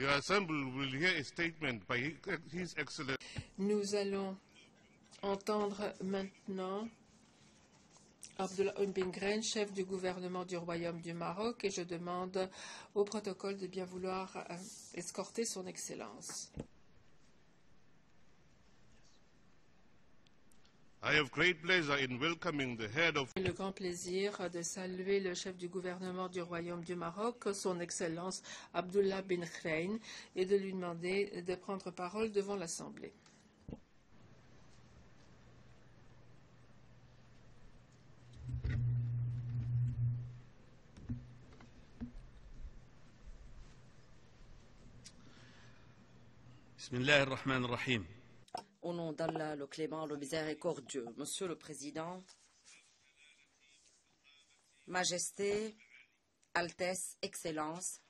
The Assembly will hear a statement by His Excellency. Nous allons entendre maintenant Abdullah bin Grain, chef du gouvernement du Royaume du Maroc, et je demande au protocole de bien vouloir escorter son Excellence. I have great pleasure in welcoming the head of J'ai le grand plaisir de saluer le chef du gouvernement du Royaume du Maroc, son Excellence Abdullah bin Grain, et de lui demander de prendre parole devant l'Assemblée. Bismillah ar-Rahman ar-Rahim. Au nom d'Allah, le clément, le miséricordieux, Monsieur le Président, Majesté, Altesse, Excellence,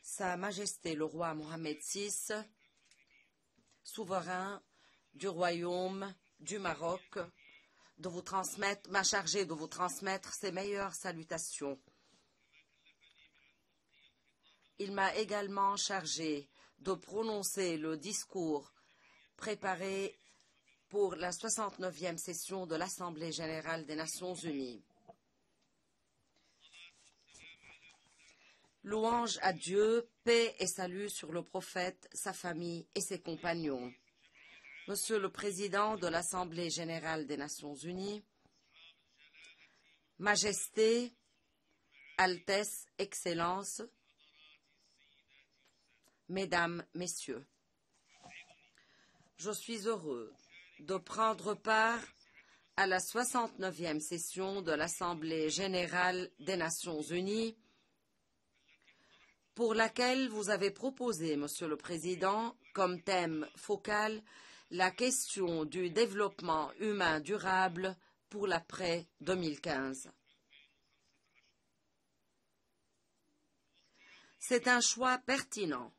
Sa Majesté le roi Mohammed VI, souverain du Royaume du Maroc, m'a chargé de vous transmettre ses meilleures salutations. Il m'a également chargé de prononcer le discours préparé pour la 69e session de l'Assemblée générale des Nations unies. Louange à Dieu, paix et salut sur le prophète, sa famille et ses compagnons. Monsieur le Président de l'Assemblée générale des Nations unies, Majesté, Altesse, Excellence, Mesdames, Messieurs, je suis heureux de prendre part à la 69e session de l'Assemblée générale des Nations unies, pour laquelle vous avez proposé, Monsieur le Président, comme thème focal, la question du développement humain durable pour l'après 2015. C'est un choix pertinent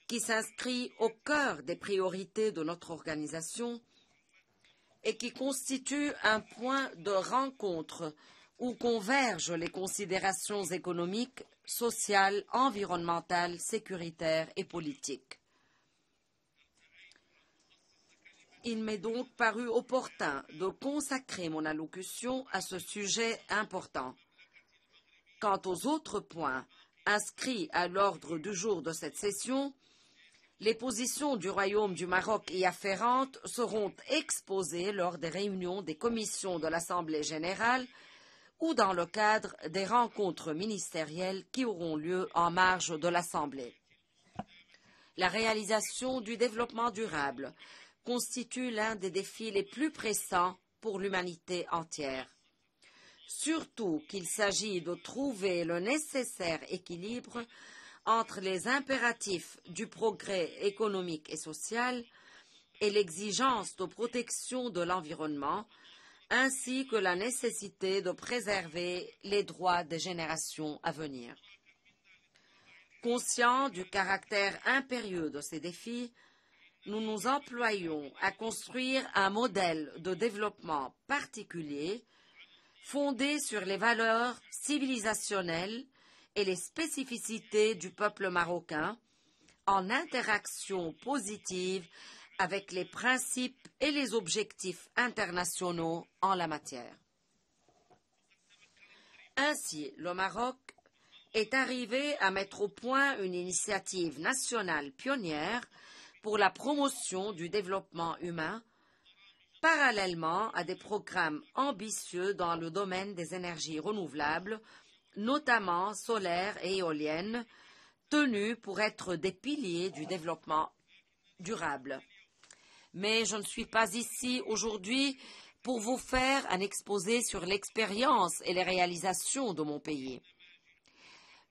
qui s'inscrit au cœur des priorités de notre organisation et qui constitue un point de rencontre où convergent les considérations économiques, sociales, environnementales, sécuritaires et politiques. Il m'est donc paru opportun de consacrer mon allocution à ce sujet important. Quant aux autres points inscrits à l'ordre du jour de cette session, les positions du Royaume du Maroc y afférentes seront exposées lors des réunions des commissions de l'Assemblée générale ou dans le cadre des rencontres ministérielles qui auront lieu en marge de l'Assemblée. La réalisation du développement durable constitue l'un des défis les plus pressants pour l'humanité entière. Surtout qu'il s'agit de trouver le nécessaire équilibre entre les impératifs du progrès économique et social et l'exigence de protection de l'environnement, ainsi que la nécessité de préserver les droits des générations à venir. Conscients du caractère impérieux de ces défis, nous nous employons à construire un modèle de développement particulier fondé sur les valeurs civilisationnelles et les spécificités du peuple marocain, en interaction positive avec les principes et les objectifs internationaux en la matière. Ainsi, le Maroc est arrivé à mettre au point une initiative nationale pionnière pour la promotion du développement humain, parallèlement à des programmes ambitieux dans le domaine des énergies renouvelables, notamment solaires et éoliennes, tenus pour être des piliers du développement durable. Mais je ne suis pas ici aujourd'hui pour vous faire un exposé sur l'expérience et les réalisations de mon pays.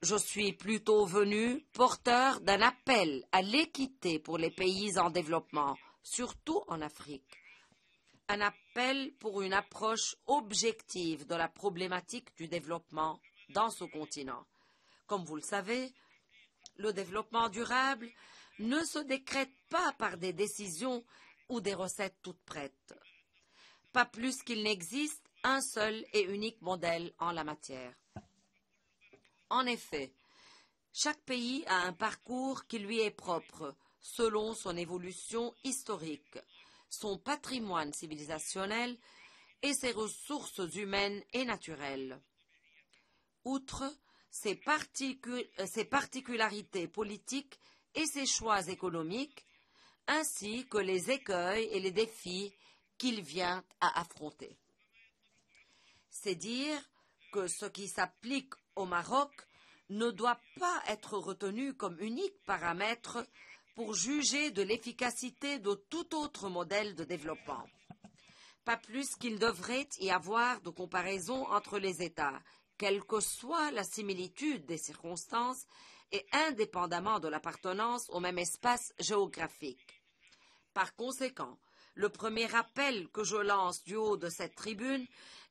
Je suis plutôt venu porteur d'un appel à l'équité pour les pays en développement, surtout en Afrique. Un appel pour une approche objective de la problématique du développement dans ce continent. Comme vous le savez, le développement durable ne se décrète pas par des décisions ou des recettes toutes prêtes. Pas plus qu'il n'existe un seul et unique modèle en la matière. En effet, Chaque pays a un parcours qui lui est propre, selon son évolution historique, son patrimoine civilisationnel et ses ressources humaines et naturelles. Outre ses particularités politiques et ses choix économiques, ainsi que les écueils et les défis qu'il vient à affronter. C'est dire que ce qui s'applique au Maroc ne doit pas être retenu comme unique paramètre pour juger de l'efficacité de tout autre modèle de développement. Pas plus qu'il devrait y avoir de comparaison entre les États, quelle que soit la similitude des circonstances et indépendamment de l'appartenance au même espace géographique. Par conséquent, le premier appel que je lance du haut de cette tribune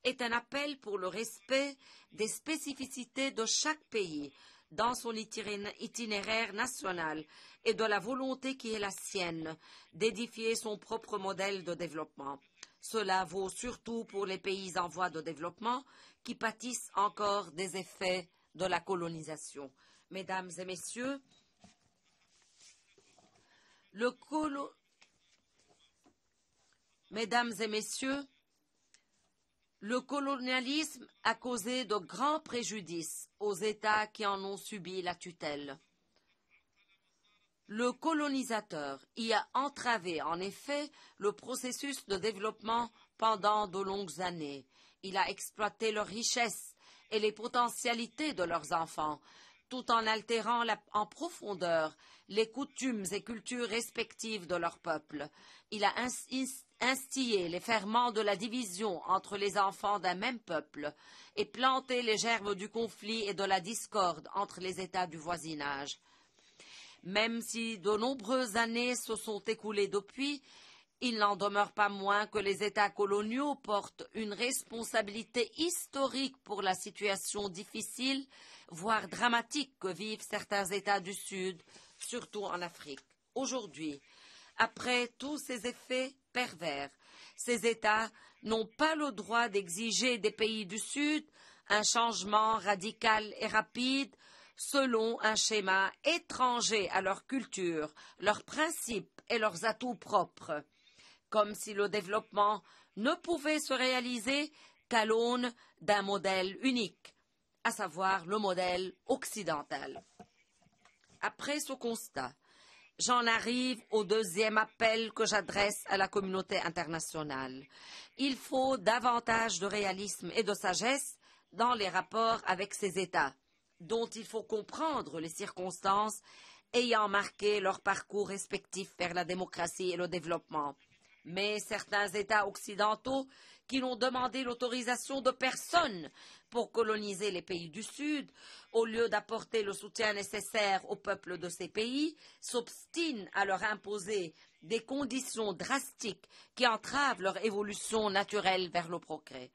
est un appel pour le respect des spécificités de chaque pays dans son itinéraire national et de la volonté qui est la sienne d'édifier son propre modèle de développement. Cela vaut surtout pour les pays en voie de développement qui pâtissent encore des effets de la colonisation. Mesdames et messieurs, le colonialisme a causé de grands préjudices aux États qui en ont subi la tutelle. Le colonisateur y a entravé en effet le processus de développement pendant de longues années. Il a exploité leurs richesses et les potentialités de leurs enfants, tout en altérant en profondeur les coutumes et cultures respectives de leur peuple. Il a instillé les ferments de la division entre les enfants d'un même peuple et planté les germes du conflit et de la discorde entre les États du voisinage. Même si de nombreuses années se sont écoulées depuis, il n'en demeure pas moins que les États coloniaux portent une responsabilité historique pour la situation difficile, voire dramatique que vivent certains États du Sud, surtout en Afrique. Aujourd'hui, après tous ces effets pervers, ces États n'ont pas le droit d'exiger des pays du Sud un changement radical et rapide selon un schéma étranger à leur culture, leurs principes et leurs atouts propres, comme si le développement ne pouvait se réaliser qu'à l'aune d'un modèle unique, à savoir le modèle occidental. Après ce constat, j'en arrive au deuxième appel que j'adresse à la communauté internationale. Il faut davantage de réalisme et de sagesse dans les rapports avec ces États, dont il faut comprendre les circonstances ayant marqué leur parcours respectif vers la démocratie et le développement. Mais certains États occidentaux qui n'ont demandé l'autorisation de personne pour coloniser les pays du Sud, au lieu d'apporter le soutien nécessaire aux peuples de ces pays, s'obstinent à leur imposer des conditions drastiques qui entravent leur évolution naturelle vers le progrès.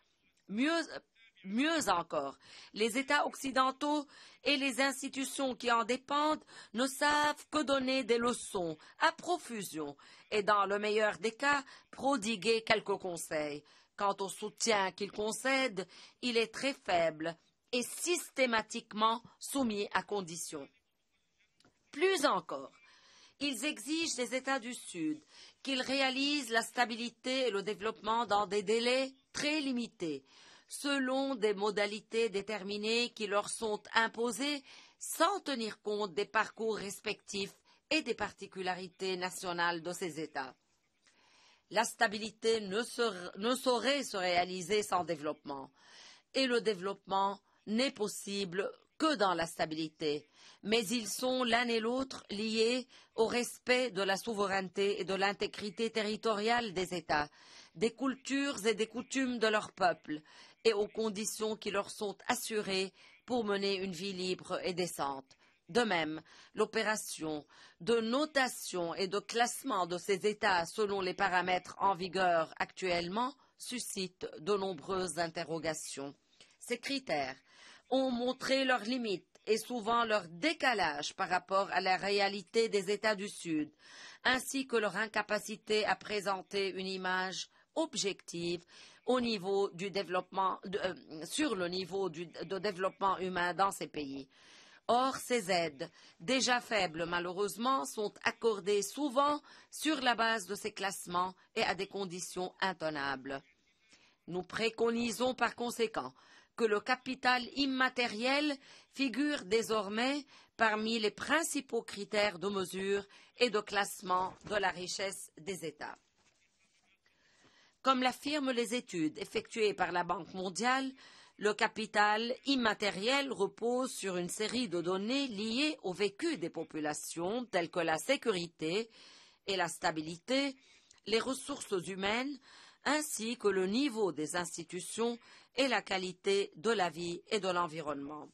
Mieux encore, les États occidentaux et les institutions qui en dépendent ne savent que donner des leçons à profusion et, dans le meilleur des cas, prodiguer quelques conseils. Quant au soutien qu'ils concèdent, il est très faible et systématiquement soumis à conditions. Plus encore, ils exigent des États du Sud qu'ils réalisent la stabilité et le développement dans des délais très limités, selon des modalités déterminées qui leur sont imposées sans tenir compte des parcours respectifs et des particularités nationales de ces États. La stabilité ne saurait se réaliser sans développement, et le développement n'est possible que dans la stabilité, mais ils sont l'un et l'autre liés au respect de la souveraineté et de l'intégrité territoriale des États, des cultures et des coutumes de leur peuple, et aux conditions qui leur sont assurées pour mener une vie libre et décente. De même, l'opération de notation et de classement de ces États selon les paramètres en vigueur actuellement suscite de nombreuses interrogations. Ces critères ont montré leurs limites et souvent leur décalage par rapport à la réalité des États du Sud, ainsi que leur incapacité à présenter une image objective au niveau du développement, sur le niveau de développement humain dans ces pays. Or, ces aides, déjà faibles malheureusement, sont accordées souvent sur la base de ces classements et à des conditions intenables. Nous préconisons par conséquent que le capital immatériel figure désormais parmi les principaux critères de mesure et de classement de la richesse des États. Comme l'affirment les études effectuées par la Banque mondiale, le capital immatériel repose sur une série de données liées au vécu des populations, telles que la sécurité et la stabilité, les ressources humaines, ainsi que le niveau des institutions et la qualité de la vie et de l'environnement.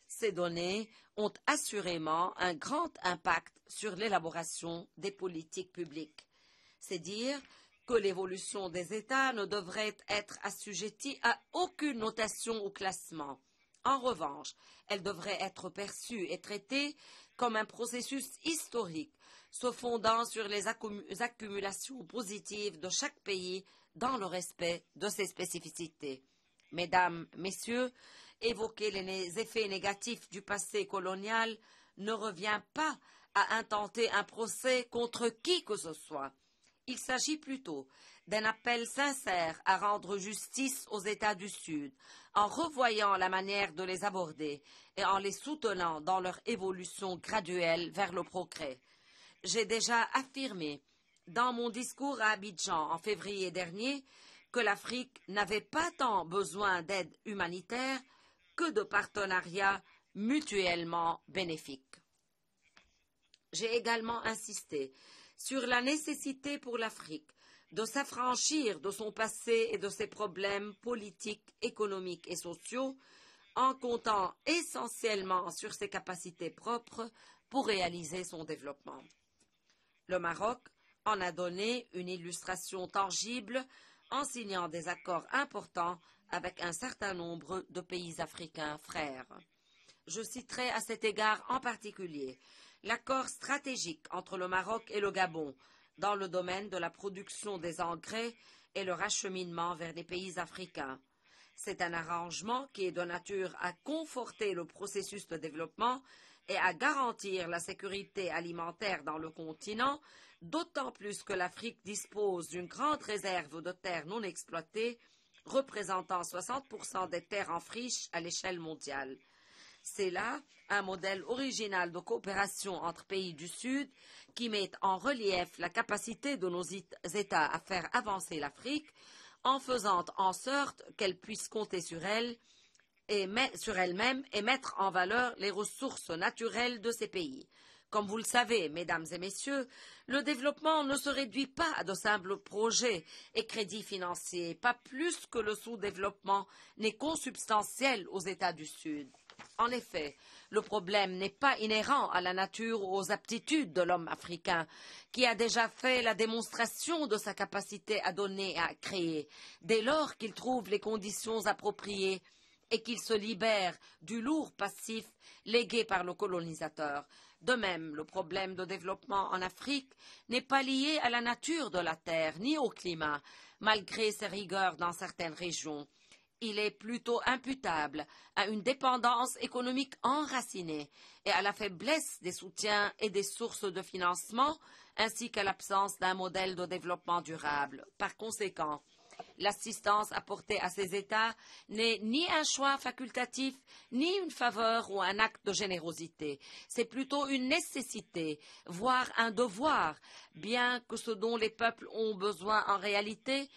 Ces données ont assurément un grand impact sur l'élaboration des politiques publiques. C'est dire que l'évolution des États ne devrait être assujettie à aucune notation ou classement. En revanche, elle devrait être perçue et traitée comme un processus historique, se fondant sur les accumulations positives de chaque pays dans le respect de ses spécificités. Mesdames, Messieurs, évoquer les effets négatifs du passé colonial ne revient pas à intenter un procès contre qui que ce soit. Il s'agit plutôt d'un appel sincère à rendre justice aux États du Sud, en revoyant la manière de les aborder et en les soutenant dans leur évolution graduelle vers le progrès. J'ai déjà affirmé dans mon discours à Abidjan en février dernier que l'Afrique n'avait pas tant besoin d'aide humanitaire que de partenariats mutuellement bénéfiques. J'ai également insisté sur la nécessité pour l'Afrique de s'affranchir de son passé et de ses problèmes politiques, économiques et sociaux en comptant essentiellement sur ses capacités propres pour réaliser son développement. Le Maroc en a donné une illustration tangible en signant des accords importants avec un certain nombre de pays africains frères. Je citerai à cet égard en particulier l'accord stratégique entre le Maroc et le Gabon dans le domaine de la production des engrais et leur acheminement vers les pays africains. C'est un arrangement qui est de nature à conforter le processus de développement et à garantir la sécurité alimentaire dans le continent, d'autant plus que l'Afrique dispose d'une grande réserve de terres non exploitées, représentant 60% des terres en friche à l'échelle mondiale. C'est là un modèle original de coopération entre pays du Sud qui met en relief la capacité de nos États à faire avancer l'Afrique en faisant en sorte qu'elle puisse compter sur elle-même et mettre en valeur les ressources naturelles de ces pays. Comme vous le savez, mesdames et messieurs, le développement ne se réduit pas à de simples projets et crédits financiers, pas plus que le sous-développement n'est consubstantiel aux États du Sud. En effet, le problème n'est pas inhérent à la nature ou aux aptitudes de l'homme africain, qui a déjà fait la démonstration de sa capacité à donner et à créer, dès lors qu'il trouve les conditions appropriées et qu'il se libère du lourd passif légué par le colonisateur. De même, le problème de développement en Afrique n'est pas lié à la nature de la terre ni au climat, malgré ses rigueurs dans certaines régions. Il est plutôt imputable à une dépendance économique enracinée et à la faiblesse des soutiens et des sources de financement, ainsi qu'à l'absence d'un modèle de développement durable. Par conséquent, l'assistance apportée à ces États n'est ni un choix facultatif, ni une faveur ou un acte de générosité. C'est plutôt une nécessité, voire un devoir, bien que ce dont les peuples ont besoin en réalité,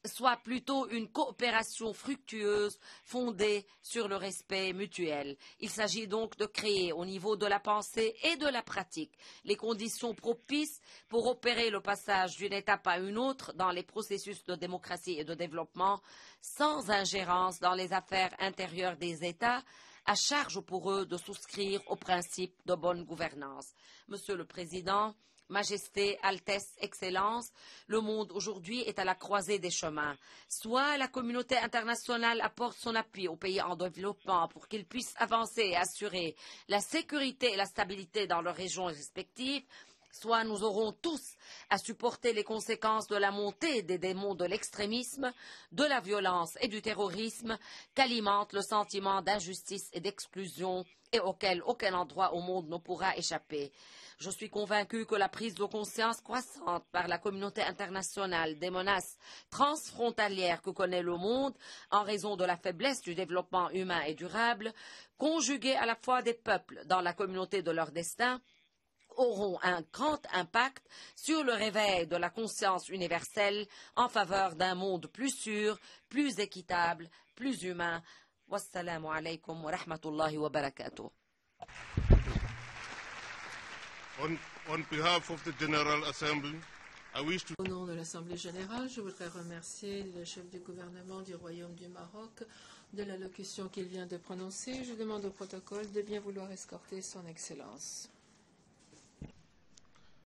soit plutôt une coopération fructueuse fondée sur le respect mutuel. Il s'agit donc de créer au niveau de la pensée et de la pratique les conditions propices pour opérer le passage d'une étape à une autre dans les processus de démocratie et de développement sans ingérence dans les affaires intérieures des États, à charge pour eux de souscrire aux principes de bonne gouvernance. Monsieur le Président, Majesté, Altesse, Excellence, le monde aujourd'hui est à la croisée des chemins. Soit la communauté internationale apporte son appui aux pays en développement pour qu'ils puissent avancer et assurer la sécurité et la stabilité dans leurs régions respectives, soit nous aurons tous à supporter les conséquences de la montée des démons de l'extrémisme, de la violence et du terrorisme qu'alimente le sentiment d'injustice et d'exclusion et auquel aucun endroit au monde ne pourra échapper. Je suis convaincu que la prise de conscience croissante par la communauté internationale des menaces transfrontalières que connaît le monde en raison de la faiblesse du développement humain et durable, conjuguée à la foi des peuples dans la communauté de leur destin, auront un grand impact sur le réveil de la conscience universelle en faveur d'un monde plus sûr, plus équitable, plus humain. Wassalamu alaikum wa rahmatullahi wa barakatuh. On behalf of the General Assembly, I wish to... Au nom de l'Assemblée générale, je voudrais remercier le chef du gouvernement du Royaume du Maroc de l'allocution qu'il vient de prononcer. Je demande au protocole de bien vouloir escorter son Excellence.